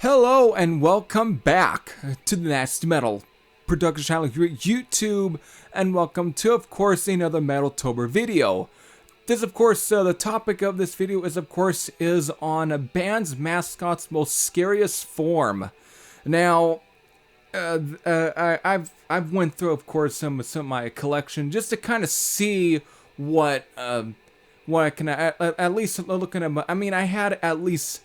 Hello and welcome back to the Nasty Metal production channel here at YouTube, and welcome to, of course, another Metaltober video. This, of course, the topic of this video is on a band's mascot's most scariest form. Now, I've went through, of course, some of my collection just to kind of see what I can at least looking at. I mean, I had at least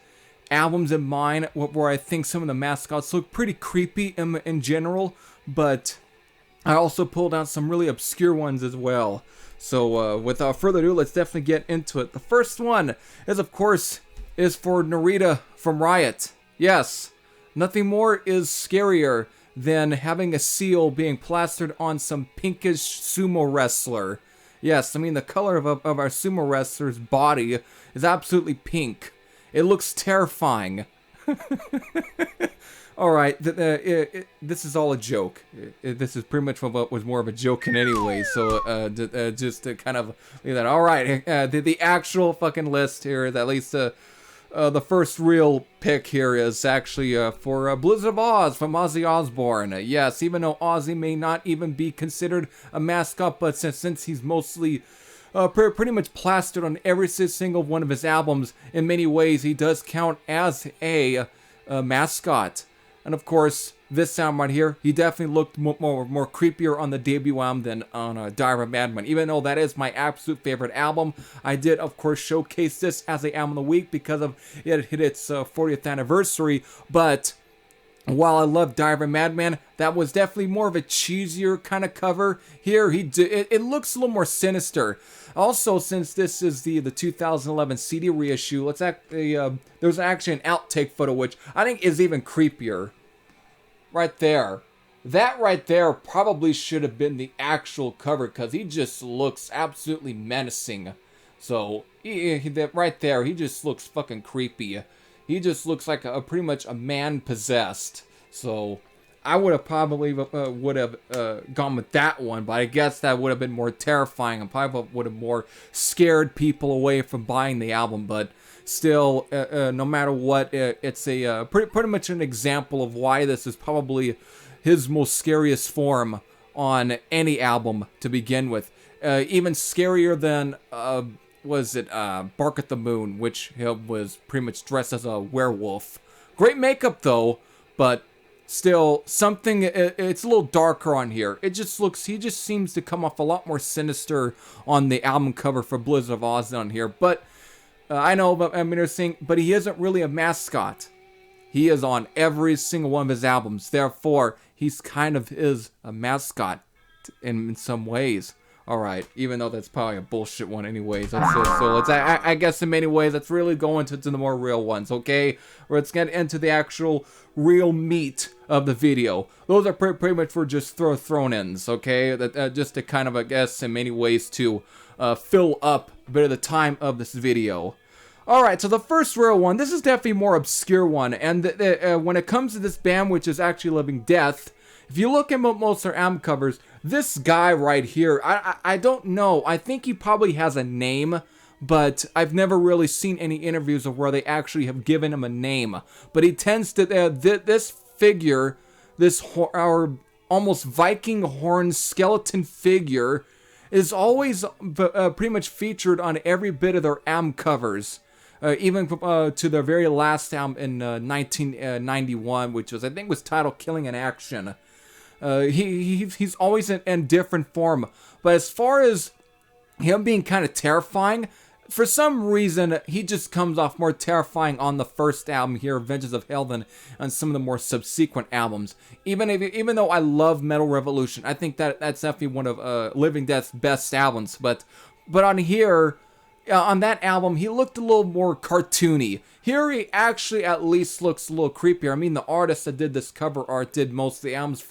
albums in mind where I think some of the mascots look pretty creepy in general, but I also pulled out some really obscure ones as well. So without further ado, let's definitely get into it. The first one is, of course, for Narita from Riot. Yes, nothing more is scarier than having a seal being plastered on some pinkish sumo wrestler. Yes, I mean the color of our sumo wrestler's body is absolutely pink. It looks terrifying. Alright, this is all a joke. This is pretty much what was more of a joke in any way, so just to kind of leave that. Alright, the actual fucking list here is at least the first real pick here is actually for Blizzard of Oz from Ozzy Osbourne. Yes, even though Ozzy may not even be considered a mascot, but since he's mostly pretty much plastered on every single one of his albums, in many ways he does count as a mascot. And of course, this album right here, he definitely looked more creepier on the debut album than on Diary of a Madman. Even though that is my absolute favorite album, I did of course showcase this as the album of the week because of it hit its 40th anniversary. But while I love Diary of a Madman, that was definitely more of a cheesier kind of cover. Here, it looks a little more sinister. Also, since this is the 2011 CD reissue, let's actually there's actually an outtake photo which I think is even creepier. Right there. That right there probably should have been the actual cover because he just looks absolutely menacing. So, right there, he just looks fucking creepy. He just looks like pretty much a man possessed. So I would have probably gone with that one, but I guess that would have been more terrifying and probably would have more scared people away from buying the album. But still, no matter what, it's a pretty much an example of why this is probably his most scariest form on any album to begin with. Even scarier than Bark at the Moon, which was pretty much dressed as a werewolf. Great makeup though, but still something. It's a little darker on here. He just seems to come off a lot more sinister on the album cover for Blizzard of Oz on here. But I know, but I mean, they're saying, but he isn't really a mascot. He is on every single one of his albums. Therefore, he's kind of is a mascot in some ways. Alright, even though that's probably a bullshit one anyways. I guess in many ways, let's really go into the more real ones, okay? Let's get into the actual real meat of the video. Those are pretty much for just thrown-ins, okay? Just to kind of, I guess, in many ways to fill up a bit of the time of this video. Alright, so the first real one, this is definitely a more obscure one, and when it comes to this band, which is actually Living Death, if you look at most of their album covers, this guy right here, I don't know. I think he probably has a name, but I've never really seen any interviews of where they actually have given him a name. But he tends to, this figure, our almost Viking horn skeleton figure, is always pretty much featured on every bit of their album covers. Even to their very last album in 1991, which was, I think, was titled Killing in Action. He's always in different form. But as far as him being kind of terrifying, for some reason, he just comes off more terrifying on the first album here, Vengeance of Hell, than on some of the more subsequent albums. Even though I love Metal Revolution, I think that's definitely one of Living Death's best albums. But on here, on that album, he looked a little more cartoony. Here he actually at least looks a little creepier. I mean, the artist that did this cover art did most of the albums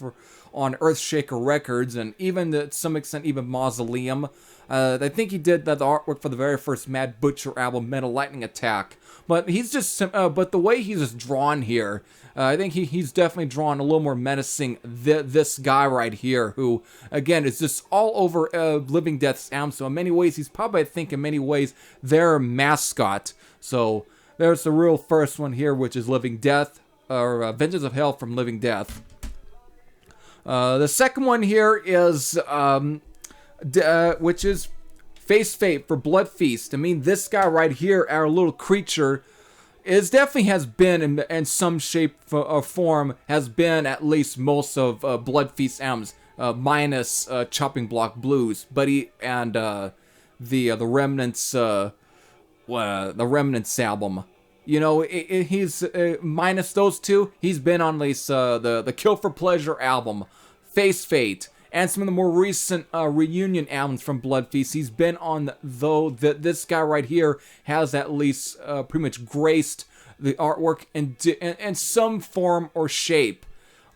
on Earthshaker Records, and even to some extent even Mausoleum. I think he did the artwork for the very first Mad Butcher album, Metal Lightning Attack. But he's just, but the way he's just drawn here, I think he's definitely drawn a little more menacing. This guy right here, who again is just all over Living Death's album. So in many ways, he's probably, I think, in many ways, their mascot. So there's the real first one here, which is Living Death. Vengeance of Hell from Living Death. The second one here is, which is Face Fate for Blood Feast. I mean, this guy right here, our little creature, definitely has been in some shape or form, has been at least most of Blood Feast albums, minus Chopping Block Blues, but the Remnants, the Remnants album. You know, he's minus those two. He's been on at least the Kill for Pleasure album, Face Fate, and some of the more recent reunion albums from Blood Feast. He's been on, though, this guy right here has at least pretty much graced the artwork in some form or shape.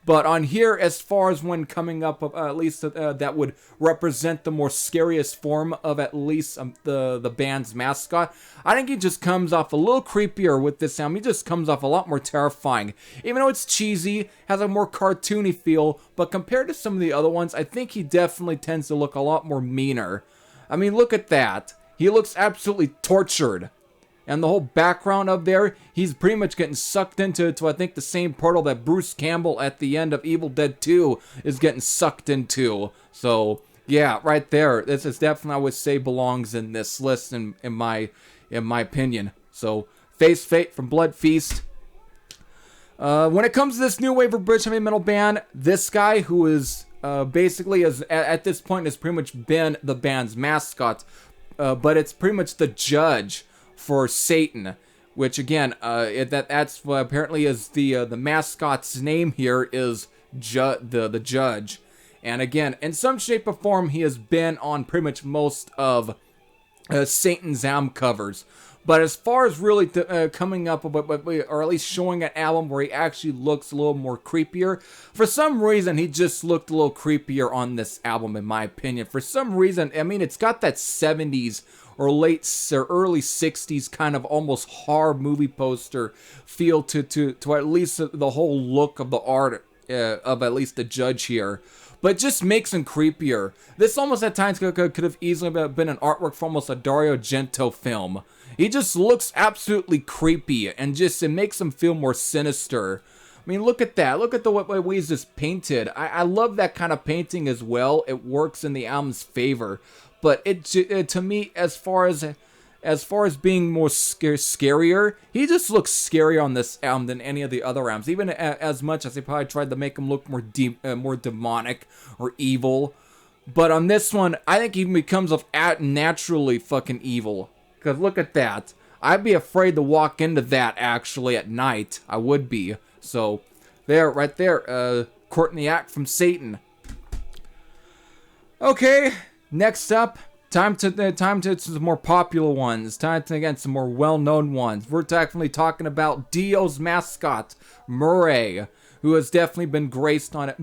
But on here, as far as when coming up, at least that would represent the more scariest form of at least the band's mascot, I think he just comes off a little creepier with this album. He just comes off a lot more terrifying. Even though it's cheesy, has a more cartoony feel, but compared to some of the other ones, I think he definitely tends to look a lot more meaner. I mean, look at that. He looks absolutely tortured. And the whole background up there, he's pretty much getting sucked into I think the same portal that Bruce Campbell at the end of Evil Dead 2 is getting sucked into. So yeah, right there, this is definitely, I would say, belongs in this list in my opinion. So Face Fate from Blood Feast. When it comes to this new wave of British heavy metal band, this guy who is basically at this point has pretty much been the band's mascot, but it's pretty much the judge for Satan, which again, that's what apparently is the mascot's name here is the judge, and again, in some shape or form, he has been on pretty much most of Satan's album covers. But as far as really coming up with, or at least showing an album where he actually looks a little more creepier, for some reason he just looked a little creepier on this album, in my opinion. For some reason, I mean, it's got that 70s or early 60s kind of almost horror movie poster feel to at least the whole look of the art of at least the judge here. But just makes him creepier. This almost at times could have easily been an artwork for almost a Dario Argento film. He just looks absolutely creepy, and it makes him feel more sinister. I mean, look at that. Look at the way he's just painted. I love that kind of painting as well. It works in the album's favor. But to me, as far as being more scarier, he just looks scarier on this album than any of the other albums. Even as much as they probably tried to make him look more demonic or evil. But on this one, I think he becomes naturally fucking evil. Because look at that. I'd be afraid to walk into that actually at night. I would be. So, right there. Court in the Act from Satan. Okay, next up. Time to some more popular ones. Time to, again, some more well-known ones. We're definitely talking about Dio's mascot, Murray, who has definitely been graced on it.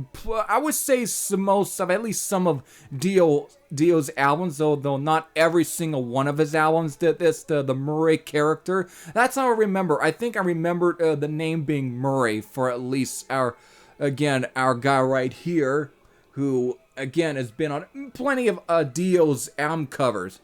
I would say at least some of Dio's albums, though not every single one of his albums did this, the Murray character. That's how I remember. I think I remember the name being Murray for at least our guy right here, who again has been on plenty of Dio's album covers.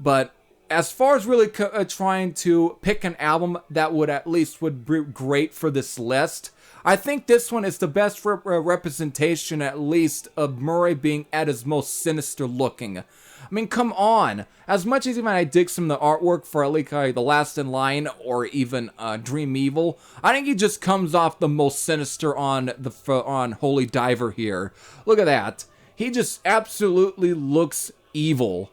But as far as really trying to pick an album that would be great for this list, I think this one is the best representation, at least, of Murray being at his most sinister looking. I mean, come on. As much as even I dig some of the artwork for at least The Last in Line or even Dream Evil, I think he just comes off the most sinister on Holy Diver here. Look at that. He just absolutely looks evil.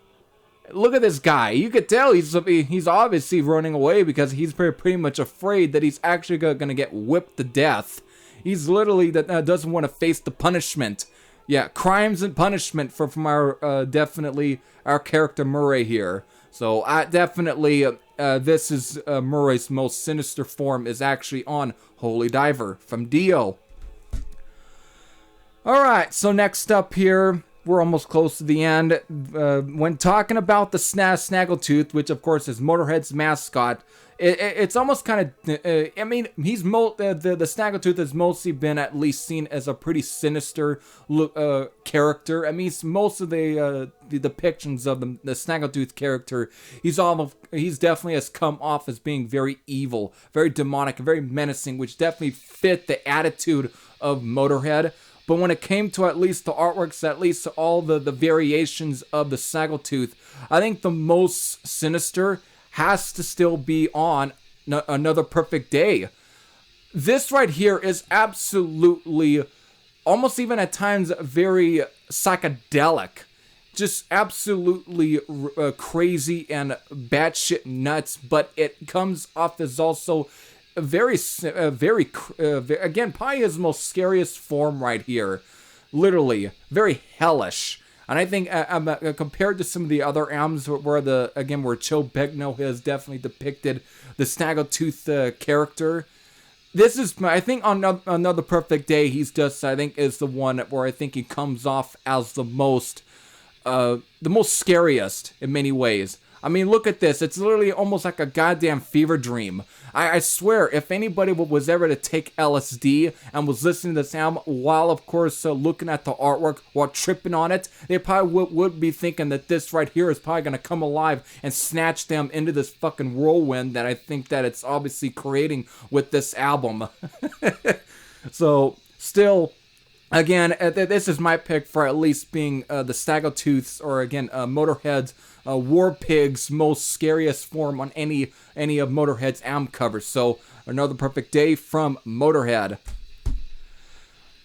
Look at this guy. You could tell he's obviously running away because he's pretty much afraid that he's actually going to get whipped to death. He's literally doesn't want to face the punishment. Yeah, crimes and punishment from our definitely our character Murray here. So I definitely this is Murray's most sinister form is actually on Holy Diver from Dio. All right, so next up here. We're almost close to the end. When talking about the Snaggletooth, which of course is Motorhead's mascot, it's almost kind of, I mean, he's the Snaggletooth has mostly been at least seen as a pretty sinister character. I mean, most of the depictions of the Snaggletooth character, he's definitely has come off as being very evil, very demonic, very menacing, which definitely fit the attitude of Motorhead. But when it came to at least the artworks, at least all the variations of the Snaggletooth, I think the most sinister has to still be on Another Perfect Day. This right here is absolutely, almost even at times, very psychedelic. Just absolutely crazy and batshit nuts, but it comes off as also again, probably his most scariest form right here. Literally, very hellish. And I think compared to some of the other albums where where Joe Begno has definitely depicted the Snaggletooth character, this is, I think, on Another Perfect Day, he's just, I think, is the one where I think he comes off as the most scariest in many ways. I mean, look at this. It's literally almost like a goddamn fever dream. I swear, if anybody was ever to take LSD and was listening to this album while, of course, looking at the artwork, while tripping on it, they probably would be thinking that this right here is probably going to come alive and snatch them into this fucking whirlwind that I think that it's obviously creating with this album. So, still, again, this is my pick for at least being the Snaggletooth's, or again, Motorhead's, War Pig's most scariest form on any of Motorhead's album covers. So, Another Perfect Day from Motorhead.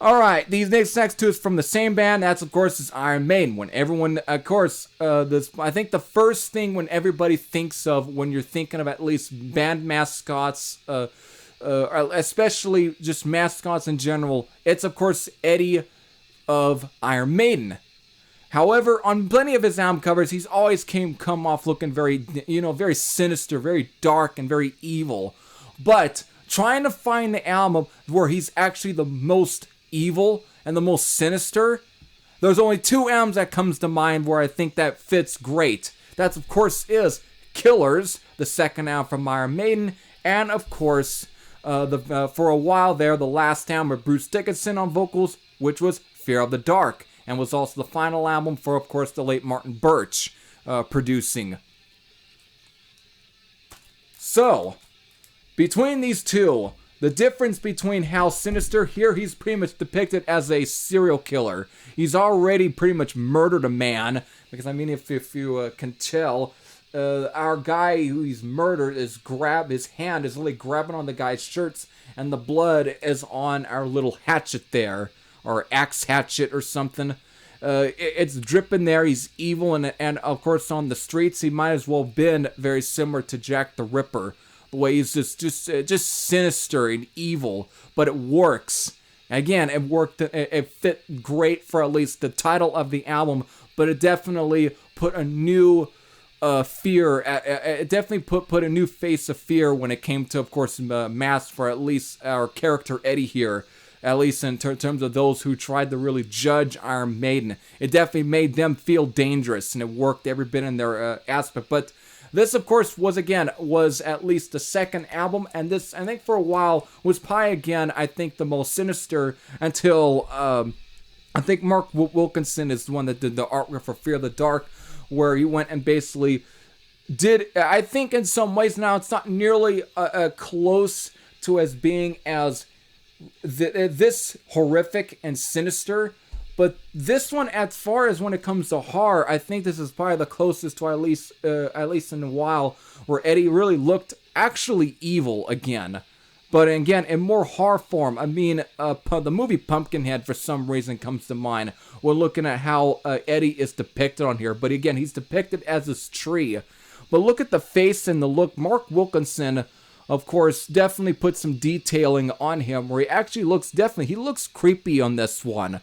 Alright, these next two is from the same band. That's, of course, is Iron Maiden. When everyone, of course, I think the first thing when everybody thinks of when you're thinking of at least band mascots, especially just mascots in general, it's, of course, Eddie of Iron Maiden. However, on plenty of his album covers, he's always come off looking very, very sinister, very dark, and very evil. But trying to find the album where he's actually the most evil and the most sinister, there's only two albums that comes to mind where I think that fits great. That, of course, is Killers, the second album from Iron Maiden, and, of course, for a while there, the last album with Bruce Dickinson on vocals, which was Fear of the Dark, and was also the final album for, of course, the late Martin Birch producing. So, between these two, the difference between how sinister, here he's pretty much depicted as a serial killer. He's already pretty much murdered a man, because I mean, if you can tell, our guy who he's murdered his hand is literally grabbing on the guy's shirts, and the blood is on our little hatchet there, or axe hatchet or something. It's dripping there. He's evil, and of course on the streets he might as well have been very similar to Jack the Ripper. The way he's just sinister and evil, but it works. Again, it worked. It fit great for at least the title of the album, but it definitely put a new fear. It definitely put a new face of fear when it came to, of course, Mask for at least our character Eddie here. At least in terms of those who tried to really judge Iron Maiden. It definitely made them feel dangerous, and it worked every bit in their aspect. But this, of course, was at least the second album, and this, I think for a while, was probably, again, I think the most sinister until, I think Mark Wilkinson is the one that did the artwork for Fear of the Dark, where he went and basically did, I think in some ways now, it's not nearly close to as being as this horrific and sinister, but this one, as far as when it comes to horror, I think this is probably the closest to at least in a while where Eddie really looked actually evil again, but again in more horror form. I mean, the movie Pumpkinhead for some reason comes to mind. We're looking at how Eddie is depicted on here, but again he's depicted as this tree. But look at the face and the look. Mark Wilkinson, of course, definitely put some detailing on him where he actually looks he looks creepy on this one.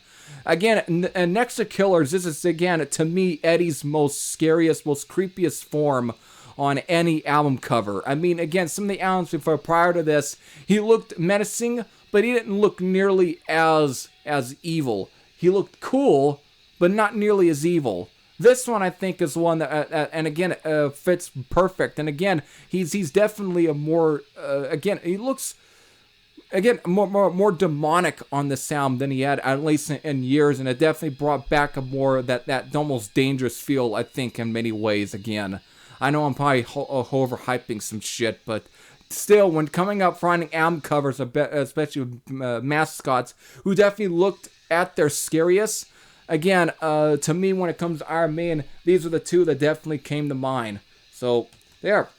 Again, and next to Killers, this is, again, to me, Eddie's most scariest, most creepiest form on any album cover. I mean, again, some of the albums before, prior to this, he looked menacing, but he didn't look nearly as evil. He looked cool, but not nearly as evil. This one I think is one that, and again, fits perfect. And again, he's definitely a more, again, he looks, again, more demonic on the sound than he had at least in years, and it definitely brought back a more that almost dangerous feel, I think, in many ways. Again, I know I'm probably overhyping some shit, but still, when coming up finding album covers, especially with Mascots, who definitely looked at their scariest. Again, to me, when it comes to Iron Maiden, these are the two that definitely came to mind. So, there.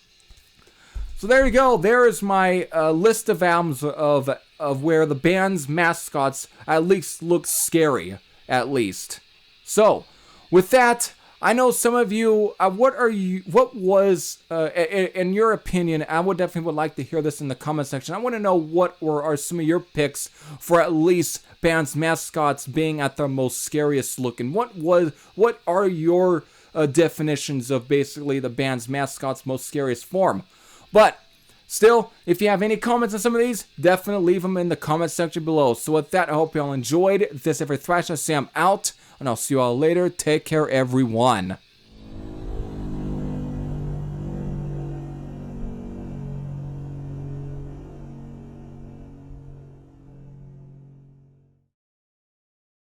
So there you go. There is my list of albums of where the band's Mascots at least look scary, at least. So, with that, I know some of you, what was, in your opinion, I would definitely like to hear this in the comment section. I want to know what are some of your picks for at least band's Mascots being at their most scariest looking. What are your definitions of basically the band's Mascots' most scariest form? But still, if you have any comments on some of these, definitely leave them in the comment section below. So with that, I hope you all enjoyed this. Every Thrash, I say I'm out, and I'll see you all later. Take care, everyone.